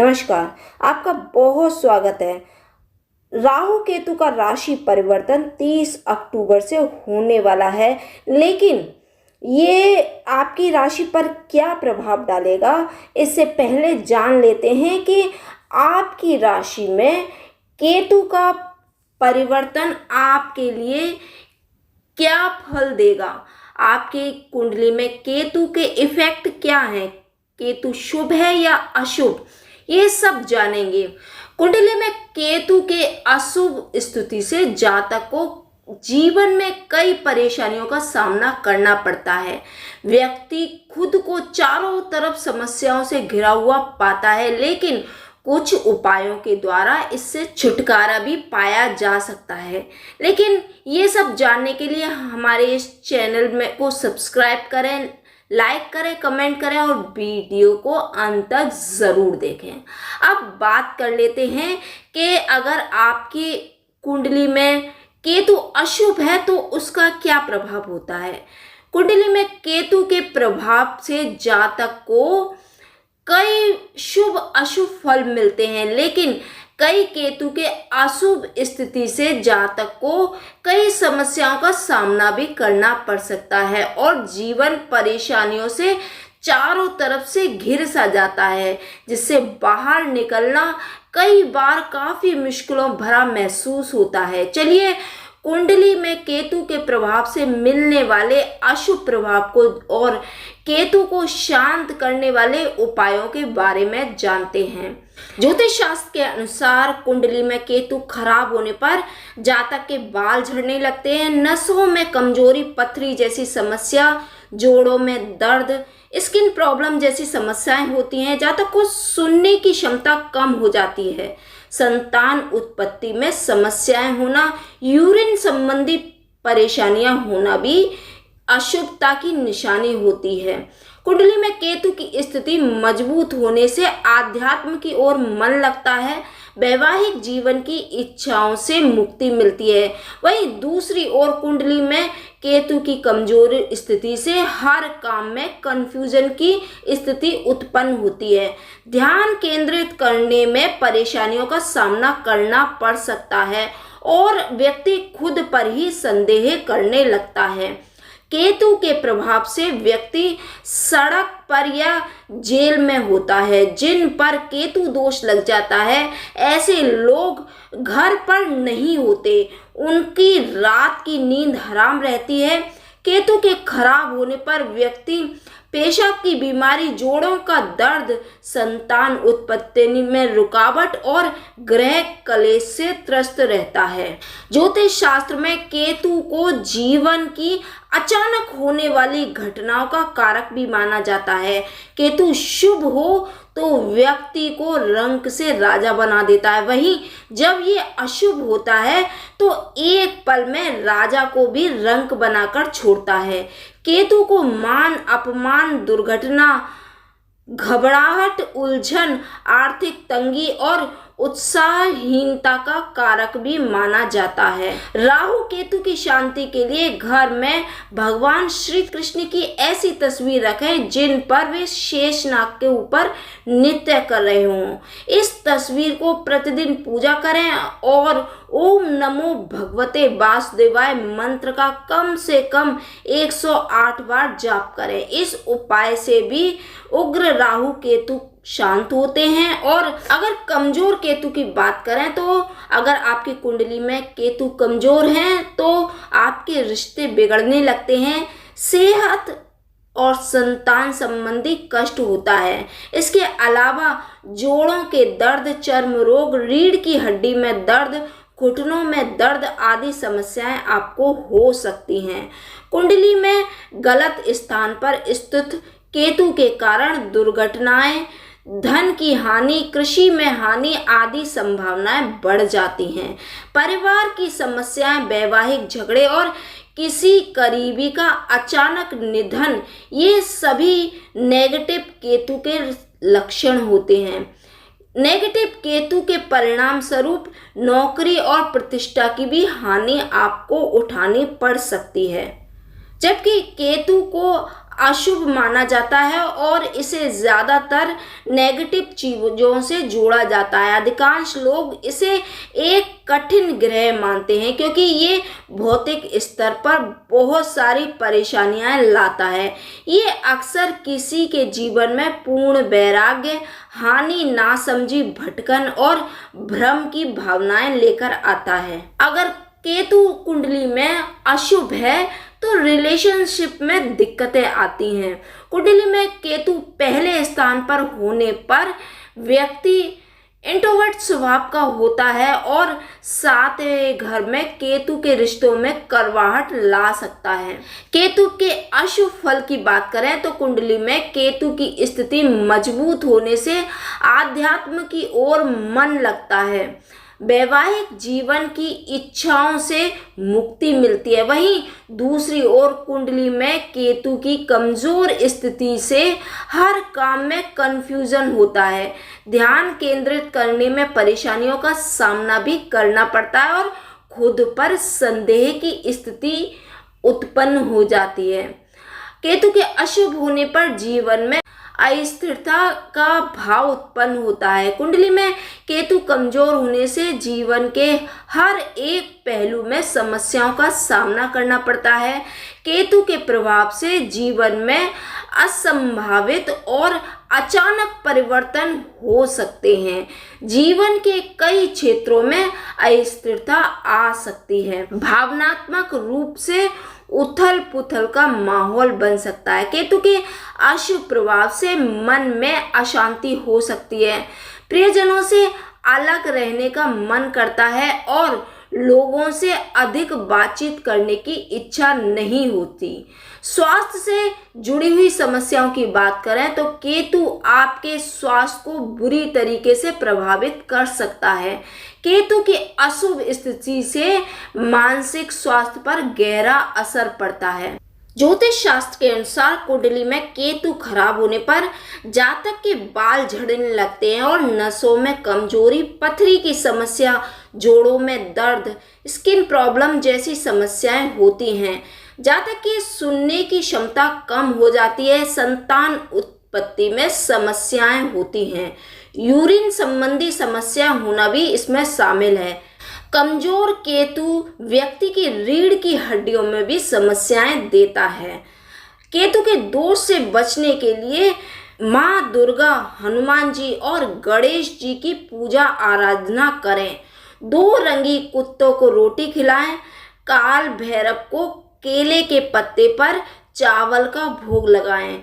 नमस्कार, आपका बहुत स्वागत है। राहु केतु का राशि परिवर्तन 30 अक्टूबर से होने वाला है, लेकिन ये आपकी राशि पर क्या प्रभाव डालेगा, इससे पहले जान लेते हैं कि आपकी राशि में केतु का परिवर्तन आपके लिए क्या फल देगा। आपकी कुंडली में केतु के इफेक्ट क्या हैं, केतु शुभ है या अशुभ, ये सब जानेंगे। कुंडली में केतु के अशुभ स्थिति से जातक को जीवन में कई परेशानियों का सामना करना पड़ता है। व्यक्ति खुद को चारों तरफ समस्याओं से घिरा हुआ पाता है, लेकिन कुछ उपायों के द्वारा इससे छुटकारा भी पाया जा सकता है। लेकिन ये सब जानने के लिए हमारे इस चैनल में को सब्सक्राइब करें, लाइक करें, कमेंट करें और वीडियो को अंत तक ज़रूर देखें। अब बात कर लेते हैं कि अगर आपकी कुंडली में केतु अशुभ है तो उसका क्या प्रभाव होता है। कुंडली में केतु के प्रभाव से जातक को कई शुभ अशुभ फल मिलते हैं, लेकिन कई केतु के अशुभ स्थिति से जातक को कई समस्याओं का सामना भी करना पड़ सकता है और जीवन परेशानियों से चारों तरफ से घिर सा जाता है, जिससे बाहर निकलना कई बार काफी मुश्किलों भरा महसूस होता है। चलिए कुंडली में केतु के प्रभाव से मिलने वाले अशुभ प्रभाव को और केतु को शांत करने वाले उपायों के बारे में जानते हैं। ज्योतिष शास्त्र के अनुसार कुंडली में केतु खराब होने पर जातक के बाल झड़ने लगते हैं, नसों में कमजोरी, पथरी जैसी समस्या, जोड़ों में दर्द, स्किन प्रॉब्लम जैसी समस्याएं होती हैं। जातक को सुनने की क्षमता कम हो जाती है, संतान उत्पत्ति में समस्याएं होना, यूरिन संबंधी परेशानियां होना भी अशुभता की निशानी होती है। कुंडली में केतु की स्थिति मजबूत होने से आध्यात्म की ओर मन लगता है, वैवाहिक जीवन की इच्छाओं से मुक्ति मिलती है। वहीं दूसरी ओर कुंडली में केतु की कमजोर स्थिति से हर काम में कंफ्यूजन की स्थिति उत्पन्न होती है। ध्यान केंद्रित करने में परेशानियों का सामना करना पड़ सकता है और व्यक्ति खुद पर ही संदेह करने लगता है। केतु के प्रभाव से व्यक्ति सड़क पर या जेल में होता है। जिन पर केतु दोष लग जाता है, ऐसे लोग घर पर नहीं होते, उनकी रात की नींद हराम रहती है। केतु के खराब होने पर व्यक्ति पेशाब की बीमारी, जोड़ों का दर्द, संतान उत्पत्ति में रुकावट और ग्रह कलेश से त्रस्त रहता है। ज्योतिष शास्त्र में केतु को जीवन की अचानक होने वाली घटनाओं का कारक भी माना जाता है। केतु शुभ हो तो व्यक्ति को रंक से राजा बना देता है, वहीं जब ये अशुभ होता है तो एक पल में राजा को भी रंक बनाकर छोड़ता है। केतु को मान अपमान, दुर्घटना, घबराहट, उलझन, आर्थिक तंगी और उत्साहहीनता का कारक भी माना जाता है। राहु केतु की शांति के लिए घर में भगवान श्री कृष्ण की ऐसी तस्वीर रखें जिन पर वे शेषनाग के ऊपर नृत्य कर रहे हों। इस तस्वीर को प्रतिदिन पूजा करें और ओम नमो भगवते वासुदेवाय मंत्र का कम से कम 108 बार जाप करें। इस उपाय से भी उग्र राहु केतु शांत होते हैं। और अगर कमजोर केतु की बात करें तो अगर आपकी कुंडली में केतु कमजोर हैं तो आपके रिश्ते बिगड़ने लगते हैं, सेहत और संतान संबंधी कष्ट होता है। इसके अलावा जोड़ों के दर्द, चर्म रोग, रीढ़ की हड्डी में दर्द, घुटनों में दर्द आदि समस्याएं आपको हो सकती हैं। कुंडली में गलत स्थान पर स्थित केतु के कारण दुर्घटनाएं, धन की हानि, कृषि में हानि आदि संभावनाएं बढ़ जाती हैं। परिवार की समस्याएं, वैवाहिक झगड़े और किसी करीबी का अचानक निधन, ये सभी नेगेटिव केतु के लक्षण होते हैं। नेगेटिव केतु के परिणाम स्वरूप नौकरी और प्रतिष्ठा की भी हानि आपको उठानी पड़ सकती है। जबकि केतु को अशुभ माना जाता है और इसे ज़्यादातर नेगेटिव चीज़ों से जोड़ा जाता है। अधिकांश लोग इसे एक कठिन ग्रह मानते हैं क्योंकि ये भौतिक स्तर पर बहुत सारी परेशानियां लाता है। ये अक्सर किसी के जीवन में पूर्ण वैराग्य, हानि, नासमझी, भटकन और भ्रम की भावनाएं लेकर आता है। अगर केतु कुंडली में अशुभ है तो रिलेशनशिप में दिक्कतें आती हैं। कुंडली में केतु पहले स्थान पर होने पर व्यक्ति इंट्रोवर्ट स्वभाव का होता है और सातवें घर में केतु के रिश्तों में कड़वाहट ला सकता है। केतु के अशुभ फल की बात करें तो कुंडली में केतु की स्थिति मजबूत होने से आध्यात्म की ओर मन लगता है, वैवाहिक जीवन की इच्छाओं से मुक्ति मिलती है। वहीं दूसरी ओर कुंडली में केतु की कमजोर स्थिति से हर काम में कंफ्यूजन होता है, ध्यान केंद्रित करने में परेशानियों का सामना भी करना पड़ता है और खुद पर संदेह की स्थिति उत्पन्न हो जाती है। केतु के अशुभ होने पर जीवन में अस्थिरता का भाव उत्पन्न होता है। कुंडली में केतु कमजोर होने से जीवन के हर एक पहलू में समस्याओं का सामना करना पड़ता है। केतु के प्रभाव से जीवन में असंभावित और अचानक परिवर्तन हो सकते हैं। जीवन के कई क्षेत्रों में अस्थिरता आ सकती है। भावनात्मक रूप से उथल पुथल का माहौल बन सकता है। केतु के अशुभ प्रभाव से मन में अशांति हो सकती है, प्रियजनों से अलग रहने का मन करता है और लोगों से अधिक बातचीत करने की इच्छा नहीं होती। स्वास्थ्य से जुड़ी हुई समस्याओं की बात करें तो केतु आपके स्वास्थ्य को बुरी तरीके से प्रभावित कर सकता है। केतु की अशुभ स्थिति से मानसिक स्वास्थ्य पर गहरा असर पड़ता है। ज्योतिष शास्त्र के अनुसार कुंडली में केतु खराब होने पर जातक के बाल झड़ने लगते हैं और नसों में कमजोरी, पथरी की समस्या, जोड़ों में दर्द, स्किन प्रॉब्लम जैसी समस्याएं होती हैं। जातक की सुनने की क्षमता कम हो जाती है, संतान उत्पत्ति में समस्याएं होती हैं, यूरिन संबंधी समस्या होना भी इसमें शामिल है। कमजोर केतु व्यक्ति की रीढ़ की हड्डियों में भी समस्याएं देता है। केतु के दोष से बचने के लिए माँ दुर्गा, हनुमान जी और गणेश जी की पूजा आराधना करें। 2 रंगी कुत्तों को रोटी खिलाएं। काल भैरव को केले के पत्ते पर चावल का भोग लगाएं।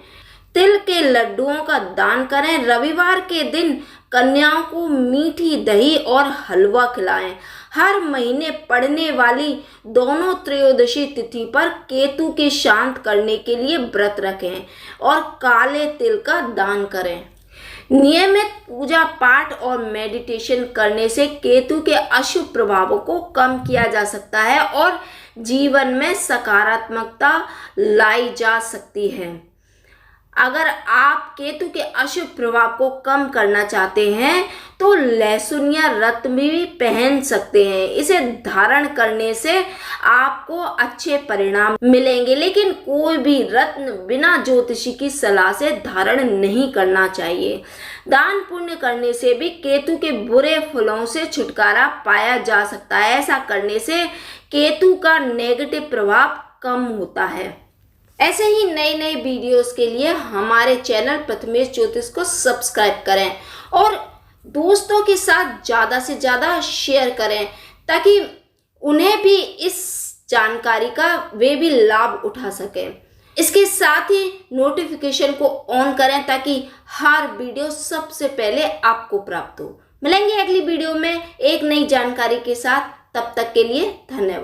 तिल के लड्डुओं का दान करें। रविवार के दिन कन्याओं को मीठी दही और हलवा खिलाएं। हर महीने पड़ने वाली दोनों त्रयोदशी तिथि पर केतु के शांत करने के लिए व्रत रखें और काले तिल का दान करें। नियमित पूजा पाठ और मेडिटेशन करने से केतु के अशुभ प्रभावों को कम किया जा सकता है और जीवन में सकारात्मकता लाई जा सकती है। अगर आप केतु के अशुभ प्रभाव को कम करना चाहते हैं तो लहसुन या रत्न भी पहन सकते हैं। इसे धारण करने से आपको अच्छे परिणाम मिलेंगे, लेकिन कोई भी रत्न बिना ज्योतिषी की सलाह से धारण नहीं करना चाहिए। दान पुण्य करने से भी केतु के बुरे फलों से छुटकारा पाया जा सकता है। ऐसा करने से केतु का नेगेटिव प्रभाव कम होता है। ऐसे ही नए नए वीडियोस के लिए हमारे चैनल प्रथमेश ज्योतिष को सब्सक्राइब करें और दोस्तों के साथ ज़्यादा से ज़्यादा शेयर करें ताकि उन्हें भी इस जानकारी का वे भी लाभ उठा सकें। इसके साथ ही नोटिफिकेशन को ऑन करें ताकि हर वीडियो सबसे पहले आपको प्राप्त हो। मिलेंगे अगली वीडियो में एक नई जानकारी के साथ। तब तक के लिए धन्यवाद।